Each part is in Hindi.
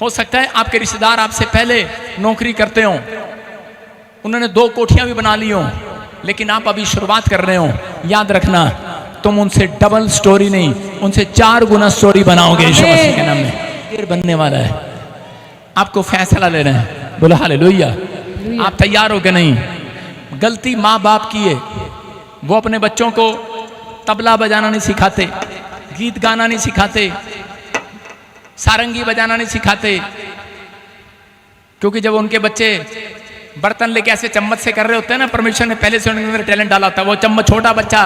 हो सकता है आपके रिश्तेदार आपसे पहले नौकरी करते हो, उन्होंने 2 कोठियां भी बना ली हो, लेकिन आप अभी शुरुआत कर रहे हो। याद रखना, तुम उनसे डबल स्टोरी नहीं, उनसे 4 गुना स्टोरी बनाओगे यीशु मसीह के नाम में। फिर बनने वाला है, आपको फैसला लेना है। बोलो हालेलुया। आप तैयार हो कि नहीं? गलती माँ बाप की है, वो अपने बच्चों को तबला बजाना नहीं सिखाते, गीत गाना नहीं सिखाते, सारंगी बजाना नहीं सिखाते, क्योंकि जब उनके बच्चे बर्तन लेके ऐसे चम्मच से कर रहे होते हैं ना, परमेश्वर ने पहले से उनके अंदर टैलेंट डाला होता है। वो चम्मच, छोटा बच्चा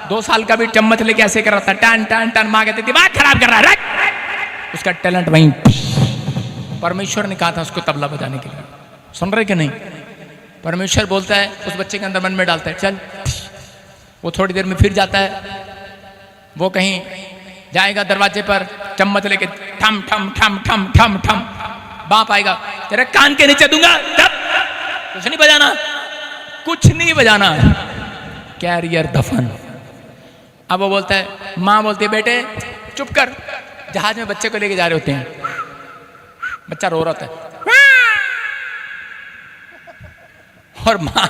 2 साल का भी चम्मच लेके ऐसे कर रहा था, टन टन टन, माँ कहती थी दिमाग खराब कर रहा है, उसका टैलेंट वहीं। परमेश्वर ने कहा था उसको तबला बजाने के लिए। सुन रहे कि नहीं? परमेश्वर बोलता है उस बच्चे के अंदर, मन में डालता है, चल। वो थोड़ी देर में फिर जाता है, वो कहीं जाएगा दरवाजे पर चम्मच लेके, ठम ठम ठम ठम ठम ठम, बाप आएगा, तेरे कान के नीचे दूंगा, कुछ नहीं बजाना, कुछ नहीं बजाना, कैरियर दफन। अब वो बोलता है, माँ बोलती है बेटे चुप कर। जहाज में बच्चे को लेके जा रहे होते हैं, बच्चा रो रहा है और माँ,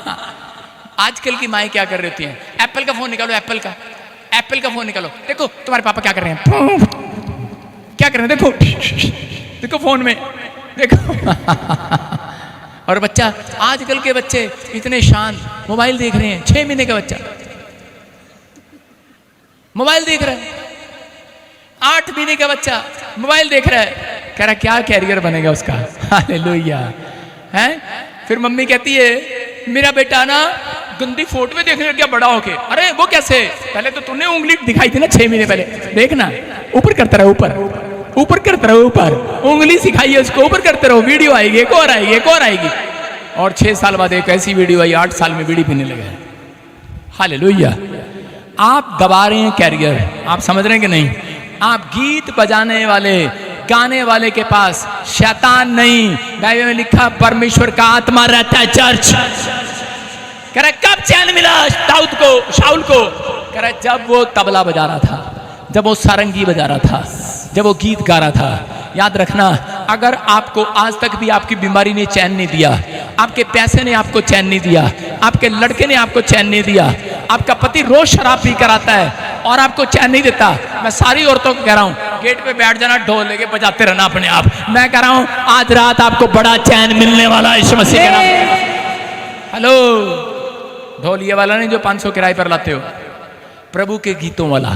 आजकल की माएँ क्या कर रही होती हैं? एप्पल का फोन निकालो, एप्पल का फोन निकालो, देखो तुम्हारे पापा क्या कर रहे हैं, क्या कर रहे हैं, देखो देखो फोन में देखो। और बच्चा, आजकल के बच्चे इतने शांत, मोबाइल देख रहे हैं। 6 महीने का बच्चा मोबाइल देख रहा है, 8 महीने का बच्चा मोबाइल देख रहा है, कह रहा क्या कैरियर बनेगा उसका। हालेलुया। हैं? फिर मम्मी कहती है मेरा बेटा ना गंदी फोटो में देखने लग गया बड़ा होके। अरे वो कैसे? पहले तो तूने उंगली दिखाई थी ना 6 महीने पहले, देखना ऊपर करता रहा, ऊपर करते रहो, ऊपर उंगली सिखाइए उसको, ऊपर करते रहो, वीडियो आएगी, एक और आएगी, एक और आएगी। और 6 साल बाद एक ऐसी वीडियो आई, 8 साल में बीड़ी पीने लगे। हालेलुया। आप दबा रहे हैं कैरियर, आप समझ रहे हैं कि नहीं? आप गीत बजाने वाले, गाने वाले के पास शैतान नहीं, बाइबल में लिखा परमेश्वर का आत्मा रहता है। चर्च कह रहा कब चैन मिला दाऊद को, शाऊल को? कह रहा जब वो तबला बजा रहा था, जब वो सारंगी बजा रहा था, जब वो गीत गा रहा था। याद रखना, अगर आपको आज तक भी आपकी बीमारी ने चैन नहीं दिया, आपके पैसे ने आपको चैन नहीं दिया, आपके लड़के ने आपको चैन नहीं दिया, आपका पति रोज शराब पी कर आता है और आपको चैन नहीं देता, मैं सारी औरतों को कह रहा हूँ गेट पे बैठ जाना, ढोल लेके बजाते रहना अपने आप। मैं कह रहा हूँ आज रात आपको बड़ा चैन मिलने वाला है यीशु मसीह के नाम। हेलो, ढोल ये वाला नहीं जो 500 किराए पर लाते हो, प्रभु के गीतों वाला।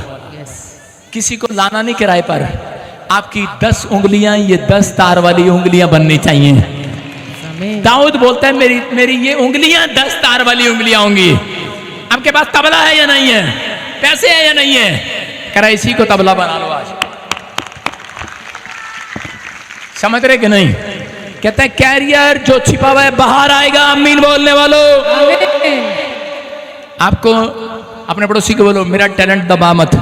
किसी को लाना नहीं किराए पर। आपकी 10 उंगलियां ये 10 तार वाली उंगलियां बननी चाहिए। दाऊद बोलता है मेरी ये उंगलियां 10 तार वाली उंगलियां होंगी। आपके पास तबला है या नहीं है? पैसे है या नहीं है? कह रहा इसी को तबला बना लो आज। समझ रहे कि नहीं? कहता है कैरियर जो छिपा हुआ है बाहर आएगा। आमीन बोलने वालों। आपको अपने पड़ोसी को बोलो मेरा टैलेंट दबा मत।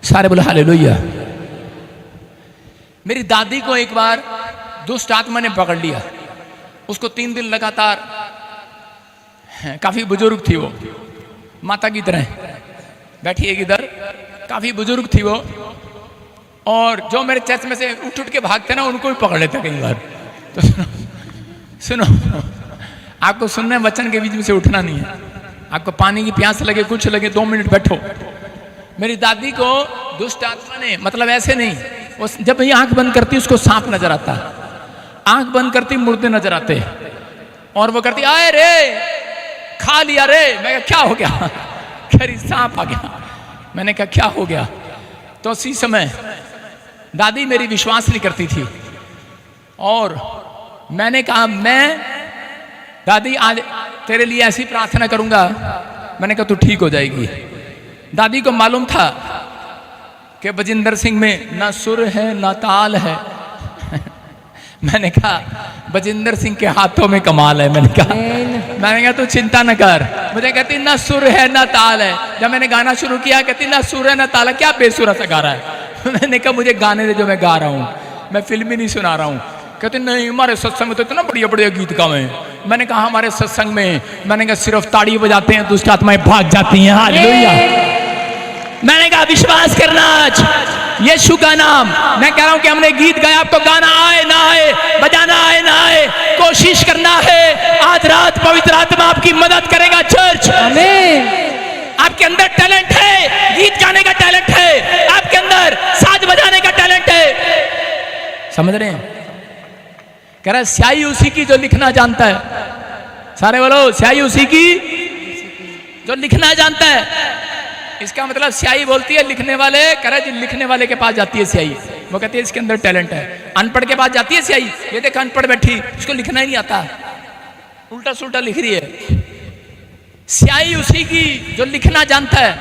सारे बोलो हालेलुया। मेरी दादी को एक बार दुष्ट आत्मा ने पकड़ लिया। उसको 3 दिन लगातार, काफी बुजुर्ग थी वो, माता की तरह बैठी है इधर, काफी बुजुर्ग थी वो, और जो मेरे चर्च में से उठ उठ के भागते ना उनको भी पकड़ लेते कई बार। तो सुनो, आपको सुनने वचन के बीच में से उठना नहीं है। आपको पानी की प्यास लगे, कुछ लगे, 2 मिनट बैठो। मेरी दादी को दुष्ट आत्मा ने, मतलब ऐसे नहीं, वो जब ये आंख बंद करती उसको सांप नजर आता, आंख बंद करती मुर्दे नजर आते, और वो करती आए रे खा लिया रे। मैं कहा क्या हो गया? कह रही सांप आ गया। मैंने कहा क्या हो गया? तो उसी समय दादी मेरी विश्वास नहीं करती थी, और मैंने कहा मैं दादी आज तेरे लिए ऐसी प्रार्थना करूंगा। मैंने कहा तू ठीक हो जाएगी। दादी को मालूम था कि बजिंदर सिंह में ना सुर है ना ताल है। मैंने कहा बजिंदर सिंह के हाथों में कमाल है। मैंने कहा तू चिंता न कर। मुझे कहती ना सुर है ना ताल है। जब मैंने गाना शुरू किया कहती ना सुर है ना ताल है, क्या बेसुरा सा गा रहा है। मैंने कहा मुझे गाने दे जो मैं गा रहा हूँ, मैं फिल्म ही नहीं सुना रहा हूँ। कहते नहीं हमारे सत्संग में तो इतना बढ़िया बढ़िया गीत गावे। मैंने कहा हमारे सत्संग में, मैंने कहा सिर्फ ताड़ी बजाते हैं दुष्ट आत्माएं भाग जाती हैं। हालेलुया। मैंने कहा विश्वास करना आज यीशु का नाम। मैं कह रहा हूं कि हमने गीत गाया, आपको गाना आए ना आए, बजाना आए ना आए, कोशिश करना है। आज रात पवित्र आत्मा आपकी मदद करेगा चर्च। आमीन। आपके अंदर टैलेंट है, गीत गाने का टैलेंट है, आपके अंदर साज बजाने का टैलेंट है। समझ रहे हैं? कह रहा है स्याही उसी की जो लिखना जानता है। सारे बोलो, स्याही उसी की जो लिखना जानता है। इसका मतलब स्याही बोलती है लिखने वाले, कह रहा है जी लिखने वाले के पास जाती है स्याही, वो कहती है इसके अंदर टैलेंट है। अनपढ़ के पास जाती है स्याही, ये देख अनपढ़ बैठी, उसको लिखना ही नहीं आता, उल्टा सुल्टा लिख रही है। स्याही उसी की जो लिखना जानता है।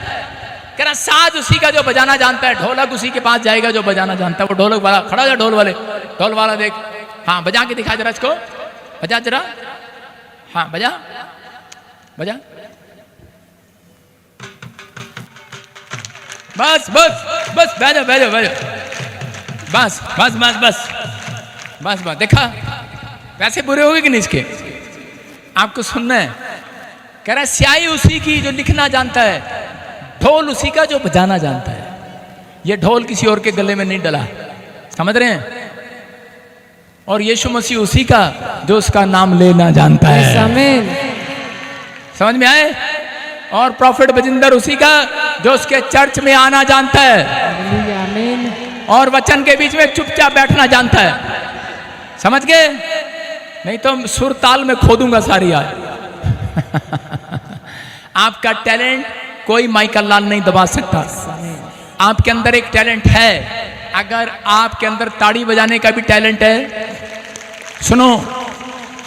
कह रहा साज उसी का जो बजाना जानता है। ढोलक उसी के पास जाएगा जो बजाना जानता है। वो ढोलक वाला खड़ा जा, ढोल वाले, ढोल वाला देख, हाँ बजा के दिखा जरा इसको, बजा जरा, हाँ बजा बजा, बस बस बस, बैठो बैठो बैठो, बस बस बस बस बस बस। देखा वैसे बुरे होगे कि नहीं इसके? आपको सुनना है। कह रहा है स्याही उसी की जो लिखना जानता है, ढोल उसी का जो बजाना जानता है। ये ढोल किसी और के गले में नहीं डला। समझ रहे हैं? और यीशु मसीह उसी का जो उसका नाम लेना जानता है। आमीन। समझ में आए? और प्रॉफिट बजिंदर उसी का जो उसके चर्च में आना जानता है। हालेलुया। आमीन। और वचन के बीच में चुपचाप बैठना जानता है। समझ गए? नहीं तो सुर ताल में खो दूंगा सारी आज। आपका टैलेंट कोई माइकल लाल नहीं दबा सकता। आपके अंदर एक टैलेंट है। अगर आपके अंदर ताड़ी बजाने का भी टैलेंट है, सुनो,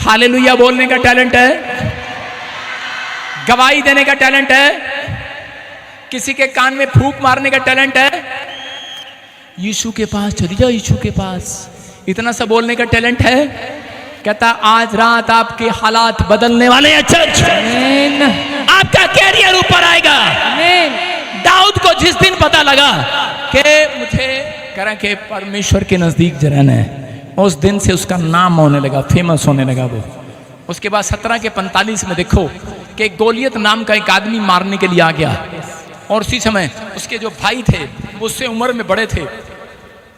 हालेलुया बोलने का टैलेंट है, गवाही देने का टैलेंट है, किसी के कान में फूंक मारने का टैलेंट है, यीशु के पास चली जाओ, यीशु के पास, इतना सा बोलने का टैलेंट है। कहता आज रात आपके हालात बदलने वाले हैं चर्च। आमीन। आपका कैरियर ऊपर आएगा। आमीन। दाऊद को जिस दिन पता लगा कि मुझे करें कि परमेश्वर के नजदीक रहना है, उस दिन से उसका नाम होने लगा, फेमस होने लगा वो। उसके बाद 17 के 45 में देखो कि गोलियत नाम का एक आदमी मारने के लिए आ गया। और उसी समय उसके जो भाई थे वो उससे उम्र में बड़े थे,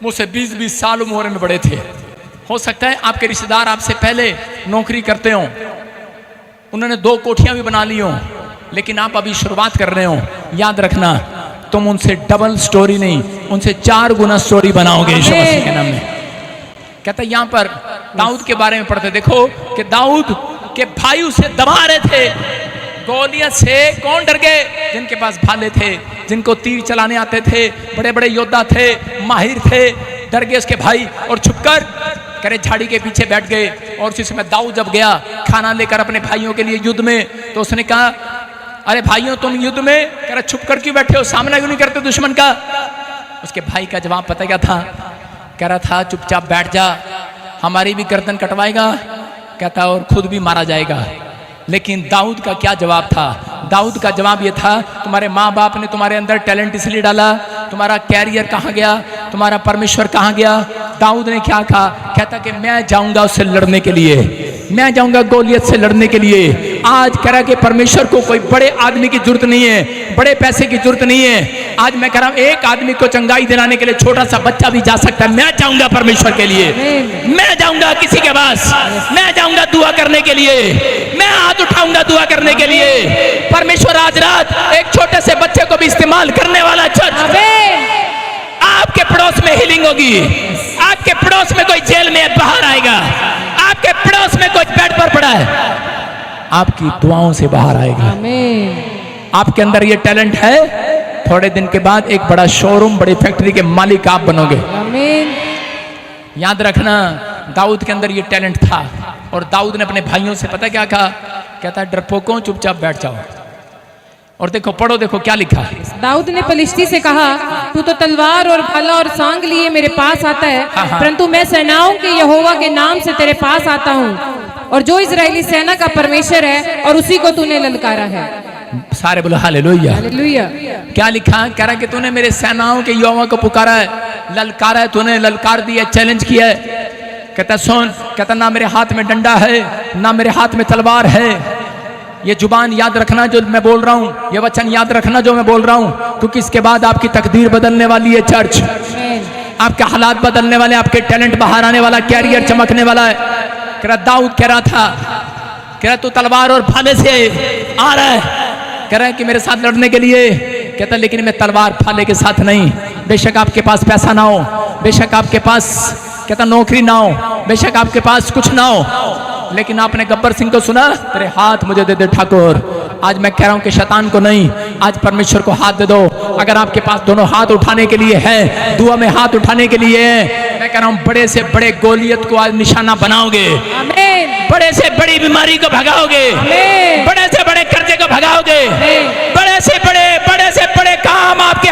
मुझसे 20-20 साल उम्र में बड़े थे। हो सकता है आपके रिश्तेदार आपसे पहले नौकरी करते हो, उन्होंने 2 कोठियां भी बना ली हो, लेकिन आप अभी शुरुआत कर रहे हो। याद रखना, तुम उनसे डबल स्टोरी नहीं, उनसे 4 गुना स्टोरी बनाओगे यीशु मसीह के नाम में। कहता है यहां पर दाऊद के बारे में पढ़ते देखो कि दाऊद के भाई उसे दबा रहे थे। गोलियत से कौन डर गए? जिनके पास भाले थे, जिनको तीर चलाने आते थे, बड़े बड़े योद्धा थे, माहिर थे, डर गए उसके भाई और छुपकर करे झाड़ी के पीछे बैठ गए। और उसी समय दाऊद जब गया खाना लेकर अपने भाइयों के लिए युद्ध में, तो उसने कहा अरे भाइयों तुम युद्ध में कह रहे छुप कर क्यों बैठे हो, सामना क्यों नहीं करते दुश्मन का? उसके भाई का जवाब पता क्या था? कह रहा था चुपचाप बैठ जा, हमारी भी गर्दन कटवाएगा, कहता और खुद भी मारा जाएगा। लेकिन दाऊद का क्या जवाब था? दाऊद का जवाब ये था, तुम्हारे माँ बाप ने तुम्हारे अंदर टैलेंट इसलिए डाला, तुम्हारा कैरियर कहाँ गया, तुम्हारा परमेश्वर कहाँ गया? दाऊद ने क्या कहा? कहता कि मैं जाऊंगा उससे लड़ने के लिए, मैं जाऊंगा गोलियत से लड़ने के लिए। आज कह रहा कि परमेश्वर को कोई बड़े आदमी की जरूरत नहीं है, बड़े पैसे की जरूरत नहीं है। आज मैं कह रहा हूं एक आदमी को चंगाई दिलाने के लिए छोटा सा बच्चा भी जा सकता है। मैं जाऊंगा परमेश्वर के लिए, मैं जाऊंगा किसी के पास, मैं जाऊंगा दुआ करने के लिए, मैं हाथ उठाऊंगा दुआ करने के लिए। परमेश्वर आज रात एक छोटे से बच्चे को भी इस्तेमाल करने वाला चर्च। आपके पड़ोस में हीलिंग होगी, आपके पड़ोस में कोई जेल में बाहर आएगा, आपके पड़ोस में कोई बेड पर पड़ा है, आपकी दुआओं से बाहर आएगा। आपके अंदर ये टैलेंट है, थोड़े दिन के बाद एक बड़ा शोरूम, बड़ी फैक्ट्री के मालिक आप बनोगे। याद रखना, दाऊद के अंदर ये टैलेंट था। और दाऊद ने अपने भाइयों से पता क्या कहा? कहता डरपोकों चुपचाप बैठ जाओ। और देखो, पढ़ो, देखो क्या लिखा है। दाऊद ने पलिश्ती से कहा, तू तो तलवार और भाला और सांग लिए मेरे पास आता है, परंतु मैं सेनाओं के यहोवा के नाम से तेरे पास आता हूँ, और जो इजरायली सेना का परमेश्वर है, और उसी को तूने ललकारा है। सारे बोलो हालेलुया। हालेलुया। क्या लिखा? कह रहा कि तूने मेरे सेनाओं के यहोवा को पुकारा है, ललकारा है, तूने ललकार दिया, चैलेंज किया है। कहता सुन, कहता ना मेरे हाथ में डंडा है, ना मेरे हाथ में तलवार है। ये जुबान याद रखना जो मैं बोल रहा हूँ, ये वचन याद रखना जो मैं बोल रहा हूँ, क्योंकि इसके बाद आपकी तकदीर बदलने वाली है चर्च। आपके हालात बदलने वाले, आपके टैलेंट बाहर आने वाला, कैरियर चमकने वाला है। कह रहा दाऊद कह रहा था, कह रहा तू तलवार और भाले से आ रहा है, कह रहा है कि मेरे साथ लड़ने के लिए, कहता लेकिन मैं तलवार भाले के साथ नहीं। बेशक आपके पास पैसा ना हो, बेशक आपके पास कहता नौकरी ना हो, बेशक आपके पास कुछ ना हो, लेकिन आपने गब्बर सिंह को सुना, तेरे हाथ मुझे दे दे ठाकुर। आज मैं कह रहा हूं कि शैतान को नहीं, आज परमेश्वर को हाथ दे दो। अगर आपके पास दोनों हाथ उठाने के लिए है, दुआ में हाथ उठाने के लिए है, मैं कह रहा हूं बड़े से बड़े गोलियत को आज निशाना बनाओगे, आमीन, बड़े से बड़ी बीमारी को भगाओगे, आमीन, बड़े से बड़े कर्जे को भगाओगे, बड़े से बड़े काम आपके